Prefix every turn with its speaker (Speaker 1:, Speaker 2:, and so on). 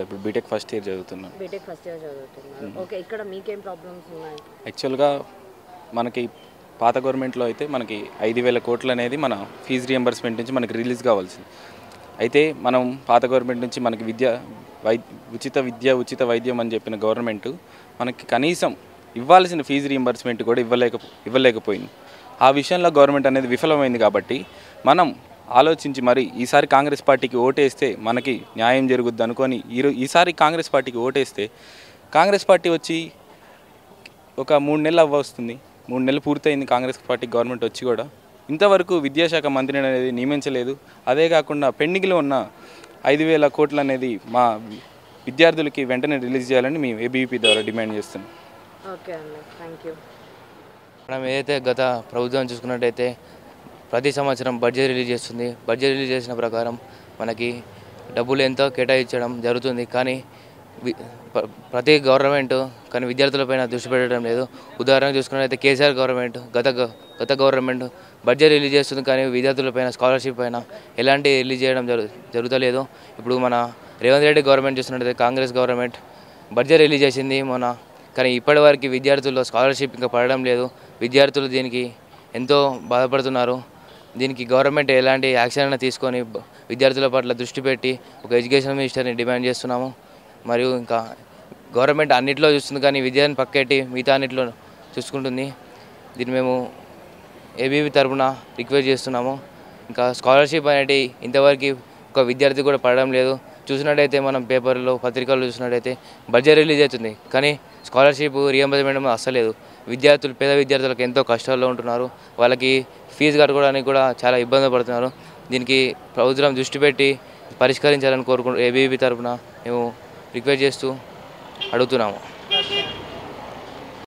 Speaker 1: ఇప్పుడు BTech first year చదువుతున్నాను.
Speaker 2: BTech first year చదువుతున్నారు. ఓకే. ఇక్కడ మీకేం ప్రాబ్లమ్స్ ఉన్నాయి?
Speaker 1: యాక్చువల్గా మనకి పాత గవర్నమెంట్లో అయితే మనకి 5,000 కోట్లు అనేది మన ఫీజు రియంబర్స్మెంట్ నుంచి మనకి రిలీజ్ కావాల్సింది. అయితే మనం పాత గవర్నమెంట్ నుంచి మనకి ఉచిత విద్య ఉచిత వైద్యం అని చెప్పిన గవర్నమెంట్ మనకి కనీసం ఇవ్వాల్సిన ఫీజు రియంబర్స్మెంట్ కూడా ఇవ్వలేకపోయింది. ఆ విషయంలో గవర్నమెంట్ అనేది విఫలమైంది. కాబట్టి మనం ఆలోచించి మరి ఈసారి కాంగ్రెస్ పార్టీకి ఓటేస్తే మనకి న్యాయం జరుగుద్ది అనుకొని ఈసారి కాంగ్రెస్ పార్టీకి ఓటేస్తే కాంగ్రెస్ పార్టీ వచ్చి ఒక 3 నెలలు వస్తుంది. 3 నెలలు పూర్తయింది కాంగ్రెస్ పార్టీ గవర్నమెంట్ వచ్చి కూడా ఇంతవరకు విద్యాశాఖ మంత్రిని అనేది నియమించలేదు. అదే కాకుండా పెండింగ్లో ఉన్న 5,000 కోట్లు అనేది మా విద్యార్థులకి వెంటనే రిలీజ్ చేయాలని మేము ఏబీవీపీ ద్వారా డిమాండ్ చేస్తున్నాం.
Speaker 2: ఓకే అండి, థ్యాంక్ యూ.
Speaker 3: మనం ఏదైతే గత ప్రభుత్వం చూసుకున్నట్టయితే ప్రతి సంవత్సరం బడ్జెట్ రిలీజ్ చేస్తుంది. బడ్జెట్ రిలీజ్ చేసిన ప్రకారం మనకి డబ్బులు ఎంతో కేటాయించడం జరుగుతుంది. కానీ ప్రతి గవర్నమెంట్ కానీ విద్యార్థులపైన దృష్టి పెట్టడం లేదు. ఉదాహరణకు చూసుకున్నట్లయితే కేసీఆర్ గవర్నమెంట్ గత గవర్నమెంట్ బడ్జెట్ రిలీజ్ చేస్తుంది, కానీ విద్యార్థులపైన స్కాలర్షిప్ పైన ఎలాంటి రిలీజ్ చేయడం జరుగుతలేదు. ఇప్పుడు మన రేవంత్ రెడ్డి గవర్నమెంట్ చూస్తున్నట్టయితే కాంగ్రెస్ గవర్నమెంట్ బడ్జెట్ రిలీజ్ చేసింది మొన్న, కానీ ఇప్పటివరకు విద్యార్థుల్లో స్కాలర్షిప్ ఇంకా పడడం లేదు. విద్యార్థులు దీనికి ఎంతో బాధపడుతున్నారు. దీనికి గవర్నమెంట్ ఎలాంటి యాక్షన్ అయినా తీసుకొని విద్యార్థుల పట్ల దృష్టి పెట్టి ఒక ఎడ్యుకేషన్ మినిస్టర్ని డిమాండ్ చేస్తున్నాము. మరియు ఇంకా గవర్నమెంట్ అన్నింటిలో చూస్తుంది, కానీ విద్యను పక్కెట్టి మిగతా అన్నింటిలో చూసుకుంటుంది. దీన్ని మేము ఏబీవీ తరఫున రిక్వెస్ట్ చేస్తున్నాము. ఇంకా స్కాలర్షిప్ అనేది ఇంతవరకు ఒక విద్యార్థి కూడా పడడం లేదు. చూసినట్టయితే మనం పేపర్లో పత్రికల్లో చూసినట్టయితే బడ్జెట్ రిలీజ్ అవుతుంది, కానీ స్కాలర్షిప్ రియంబర్స్మెంట్ అస్సలేదు. పేద విద్యార్థులకు ఎంతో కష్టాల్లో ఉంటున్నారు. వాళ్ళకి ఫీజు కట్టుకోవడానికి కూడా చాలా ఇబ్బంది పడుతున్నారు. దీనికి ప్రభుత్వం దృష్టి పెట్టి పరిష్కరించాలని ఏబీవీ తరఫున మేము రిక్వెస్ట్ చేస్తూ అడుగుతున్నాము.